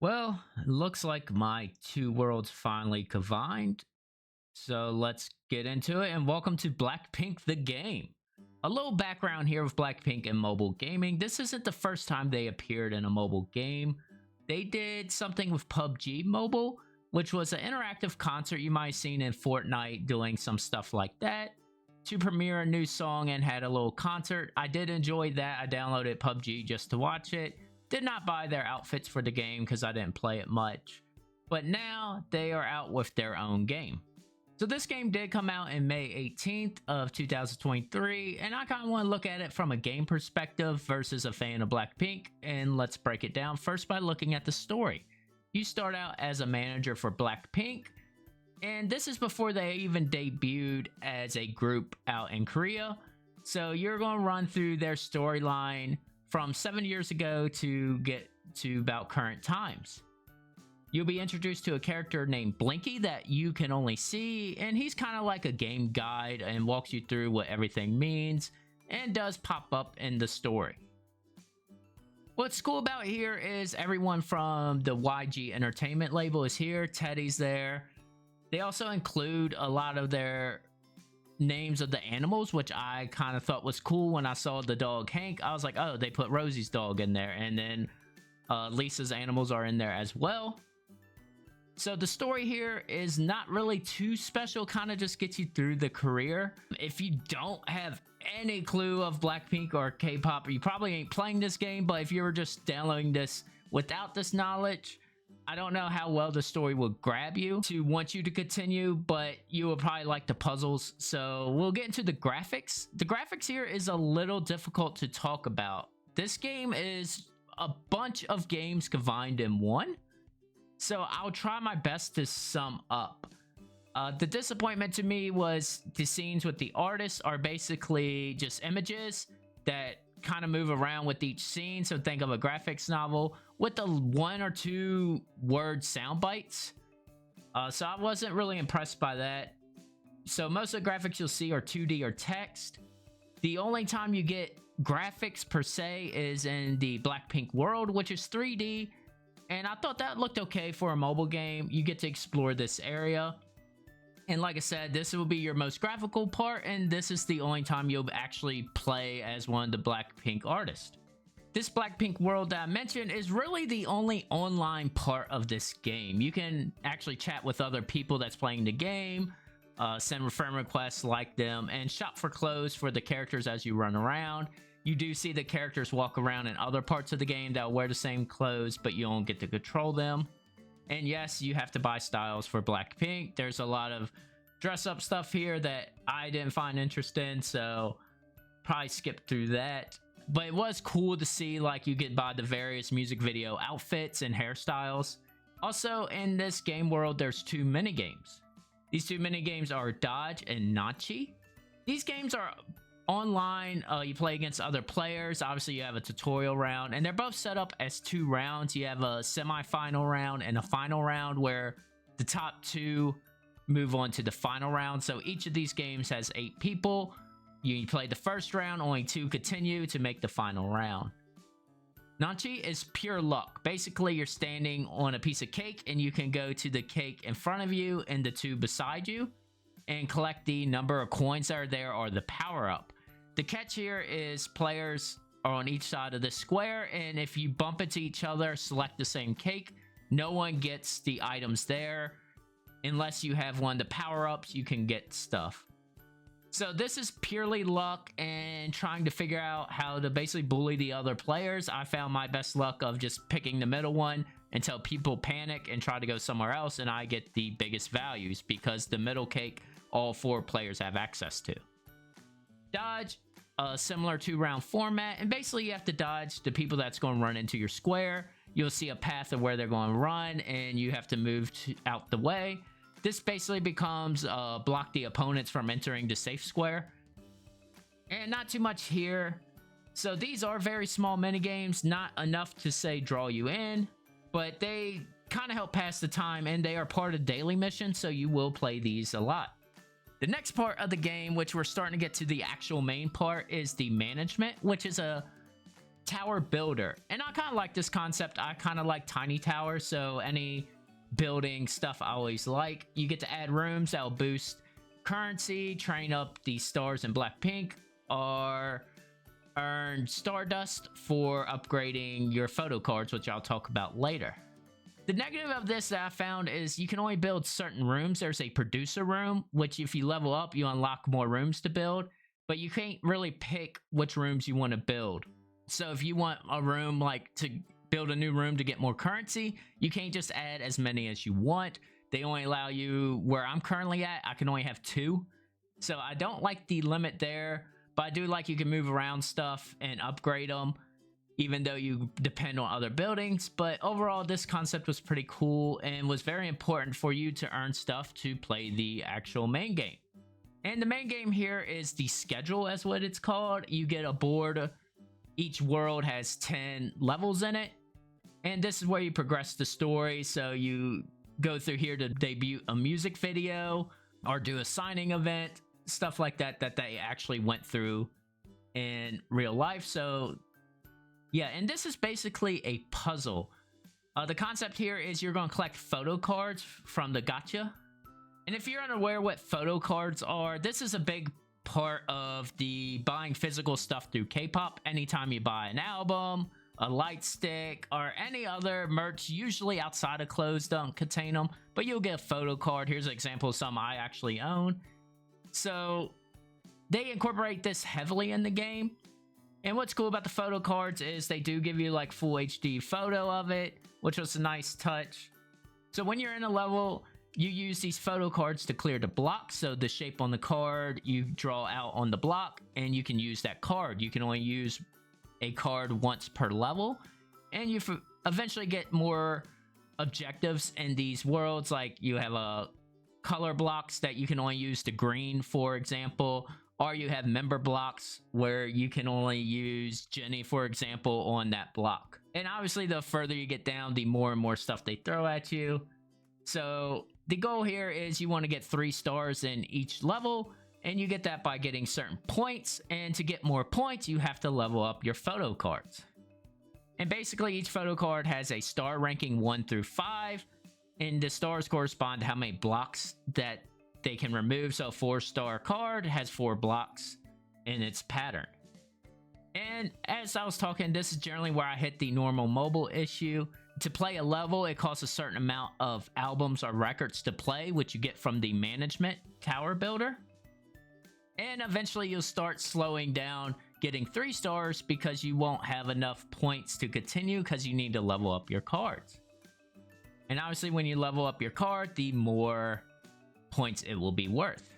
Well, looks like my two worlds finally combined. So let's get into it and welcome to Blackpink the game. A little background here with Blackpink and mobile gaming. This isn't the first time they appeared in a mobile game. They did something with PUBG Mobile, which was an interactive concert you might have seen in Fortnite doing some stuff like that to premiere a new song and had a little concert. I did enjoy that. I downloaded PUBG just to watch it. Did not buy their outfits for the game because I didn't play it much. But now they are out with their own game. So this game did come out in May 18th of 2023, and I kind of want to look at it from a game perspective versus a fan of Blackpink, and let's break it down first by looking at the story. You start out as a manager for Blackpink, and this is before they even debuted as a group out in Korea. So you're going to run through their storyline from 7 years ago to get to about current times. You'll be introduced to a character named Blinky that you can only see, and he's kind of like a game guide and walks you through what everything means and does pop up in the story. What's cool about here is everyone from the YG Entertainment label is here. Teddy's there. They also include a lot of their names of the animals, which I kind of thought was cool when I saw the dog Hank. I was like, oh, they put Rosie's dog in there, and then Lisa's animals are in there as well. So the story here is not really too special, kind of just gets you through the career. If you don't have any clue of Blackpink or K-pop, you probably ain't playing this game, but if you were just downloading this without this knowledge, I don't know how well the story will grab you to want you to continue, but you will probably like the puzzles. So we'll get into the graphics. The graphics here is a little difficult to talk about. This game is a bunch of games combined in one. So I'll try my best to sum up. The disappointment to me was the scenes with the artists are basically just images that kind of move around with each scene. So think of a graphics novel with the 1 or 2 word sound bites. So I wasn't really impressed by that. So most of the graphics you'll see are 2D or text. The only time you get graphics per se is in the Blackpink world, which is 3D. And I thought that looked okay for a mobile game. You get to explore this area. And like I said, this will be your most graphical part, and this is the only time you'll actually play as one of the Blackpink artists. This Blackpink world that I mentioned is really the only online part of this game. You can actually chat with other people that's playing the game, send friend requests, like them, and shop for clothes for the characters as you run around. You do see the characters walk around in other parts of the game that will wear the same clothes, but you don't get to control them. And yes, you have to buy styles for Blackpink. There's a lot of dress-up stuff here that I didn't find interesting, so probably skip through that. But it was cool to see, like, you get by the various music video outfits and hairstyles. Also, in this game world, there's 2 minigames. These 2 minigames are Dodge and Nachi. These games are online. You play against other players. Obviously, you have a tutorial round, and they're both set up as 2 rounds. You have a semi-final round and a final round where the top 2 move on to the final round. So each of these games has 8 people. You play the first round, only 2 continue to make the final round. Nachi is pure luck. Basically, you're standing on a piece of cake, and you can go to the cake in front of you and the 2 beside you and collect the number of coins that are there or the power-up. The catch here is players are on each side of the square, and if you bump into each other, select the same cake, no one gets the items there. Unless you have one of the power-ups, you can get stuff. So this is purely luck and trying to figure out how to basically bully the other players. I found my best luck of just picking the middle one until people panic and try to go somewhere else, and I get the biggest values because the middle cake all 4 players have access to. Dodge, a similar 2-round format, and basically you have to dodge the people that's going to run into your square. You'll see a path of where they're going to run, and you have to move out the way. This basically becomes block the opponents from entering the safe square. And not too much here. So these are very small minigames, not enough to say draw you in, but they kind of help pass the time, and they are part of daily missions, so you will play these a lot. The next part of the game, which we're starting to get to the actual main part, is the management, which is a tower builder. And I kind of like this concept. I kind of like tiny towers, so any building stuff I always like. You get to add rooms that'll boost currency, train up the stars in Blackpink, or earn Stardust for upgrading your photo cards, which I'll talk about later. The negative of this that I found is you can only build certain rooms. There's a producer room, which if you level up, you unlock more rooms to build, but you can't really pick which rooms you want to build. So if you want a room like to build a new room to get more currency, you can't just add as many as you want. They only allow you, where I'm currently at, I can only have 2. So I don't like the limit there, but I do like you can move around stuff and upgrade them, even though you depend on other buildings. But overall, this concept was pretty cool and was very important for you to earn stuff to play the actual main game. And the main game here is the schedule, as what it's called. You get a board. Each world has 10 levels in it. And this is where you progress the story. So you go through here to debut a music video or do a signing event, stuff like that they actually went through in real life. So yeah, and this is basically a puzzle. The concept here is you're going to collect photo cards from the gacha. And if you're unaware what photo cards are, this is a big part of the buying physical stuff through Kpop. Anytime you buy an album, a light stick, or any other merch, usually outside of clothes don't contain them, but you'll get a photo card. Here's an example of some I actually own. So they incorporate this heavily in the game. And what's cool about the photo cards is they do give you like full HD photo of it, which was a nice touch. So when you're in a level, you use these photo cards to clear the block. So the shape on the card you draw out on the block, and you can use that card. You can only use a card once per level, and you eventually get more objectives in these worlds. Like you have color blocks that you can only use to green, for example, or you have member blocks where you can only use Jenny, for example, on that block. And obviously the further you get down, the more and more stuff they throw at you. So the goal here is you want to get 3 stars in each level, and you get that by getting certain points. And to get more points, you have to level up your photo cards. And basically each photo card has a star ranking 1 through 5, and the stars correspond to how many blocks that they can remove. So a 4-star card has 4 blocks in its pattern. And as I was talking, this is generally where I hit the normal mobile issue. To play a level, it costs a certain amount of albums or records to play, which you get from the management tower builder. And eventually you'll start slowing down, getting 3 stars, because you won't have enough points to continue because you need to level up your cards. And obviously when you level up your card, the more points it will be worth.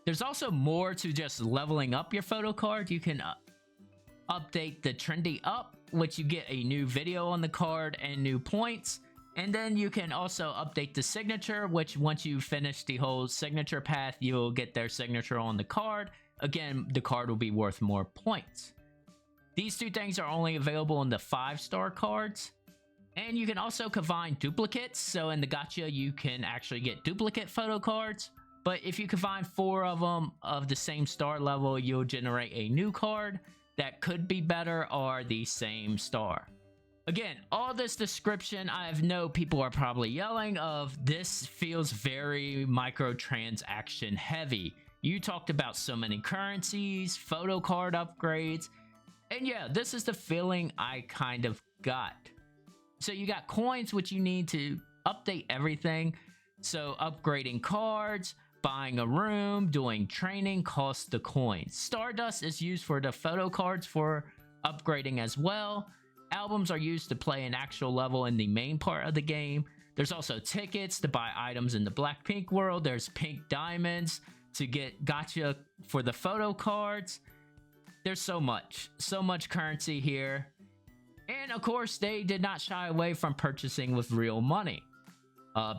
There's also more to just leveling up your photo card. You can update the trendy up, which you get a new video on the card and new points. And then you can also update the signature, which once you finish the whole signature path, you'll get their signature on the card. Again, the card will be worth more points. These 2 things are only available in the 5-star cards. And you can also combine duplicates. So in the gacha, you can actually get duplicate photo cards. But if you combine 4 of them of the same star level, you'll generate a new card that could be better or the same star. Again, all this description, I know people are probably yelling of, this feels very microtransaction heavy. You talked about so many currencies, photo card upgrades, and yeah, this is the feeling I kind of got. So you got coins, which you need to update everything. So upgrading cards, buying a room, doing training costs the coins. Stardust is used for the photo cards for upgrading as well. Albums are used to play an actual level in the main part of the game. There's also tickets to buy items in the Blackpink world. There's pink diamonds to get gacha for the photo cards. There's so much currency here. And of course, they did not shy away from purchasing with real money.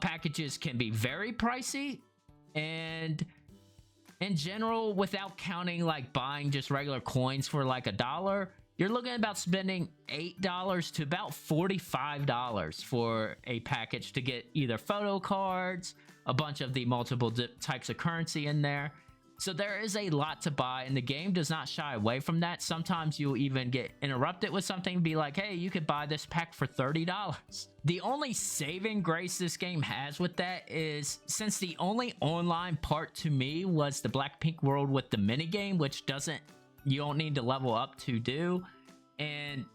Packages can be very pricey, and in general, without counting like buying just regular coins for like $1, you're looking at about spending $8 to about $45 for a package to get either photo cards, a bunch of the multiple types of currency in there. So there is a lot to buy, and the game does not shy away from that. Sometimes you'll even get interrupted with something, be like, hey, you could buy this pack for $30. The only saving grace this game has with that is, since the only online part to me was the Blackpink world with the minigame, which you don't need to level up to do, and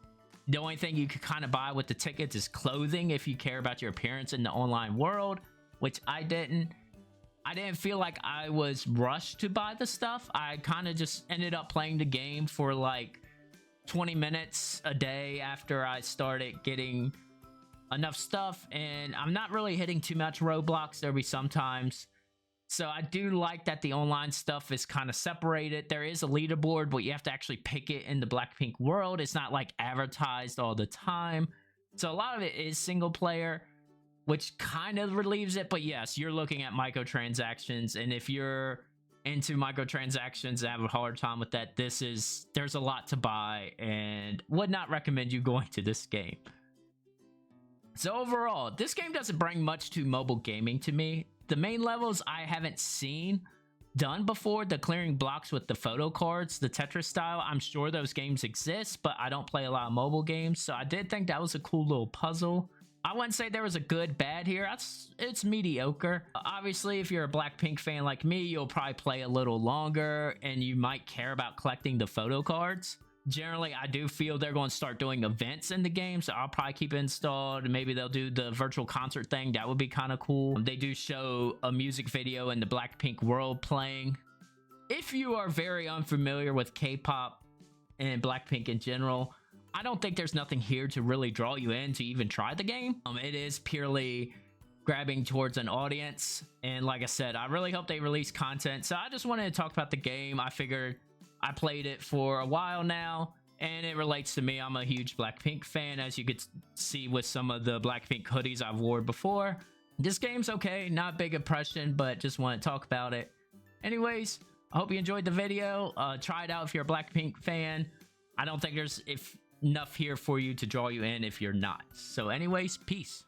the only thing you could kind of buy with the tickets is clothing if you care about your appearance in the online world, which I didn't. I didn't feel like I was rushed to buy the stuff. I kind of just ended up playing the game for like 20 minutes a day after I started getting enough stuff, and I'm not really hitting too much roadblocks. There'll be sometimes. So I do like that the online stuff is kind of separated. There is a leaderboard, but you have to actually pick it in the Blackpink world. It's not like advertised all the time. So a lot of it is single player, which kind of relieves it. But yes, you're looking at microtransactions, and if you're into microtransactions and have a hard time with that, there's a lot to buy, and would not recommend you going to this game. So overall, this game doesn't bring much to mobile gaming to me. The main levels I haven't seen done before, the clearing blocks with the photo cards, the Tetris style. I'm sure those games exist, but I don't play a lot of mobile games, so I did think that was a cool little puzzle. I wouldn't say there was a good bad here. It's mediocre. Obviously, if you're a Blackpink fan like me, you'll probably play a little longer, and you might care about collecting the photo cards. Generally, I do feel they're going to start doing events in the game, so I'll probably keep it installed. Maybe they'll do the virtual concert thing. That would be kind of cool. They do show a music video in the Blackpink world playing. If you are very unfamiliar with K-pop and Blackpink in general, I don't think there's nothing here to really draw you in to even try the game. It is purely grabbing towards an audience, and like I said, I really hope they release content. So I just wanted to talk about the game. I figured I played it for a while now, and it relates to me. I'm a huge Blackpink fan, as you could see with some of the Blackpink hoodies I've worn before. This game's okay, not big impression, but just want to talk about it. Anyways, I hope you enjoyed the video. Try it out if you're a Blackpink fan. I don't think there's enough here for you to draw you in if you're not. So anyways, peace.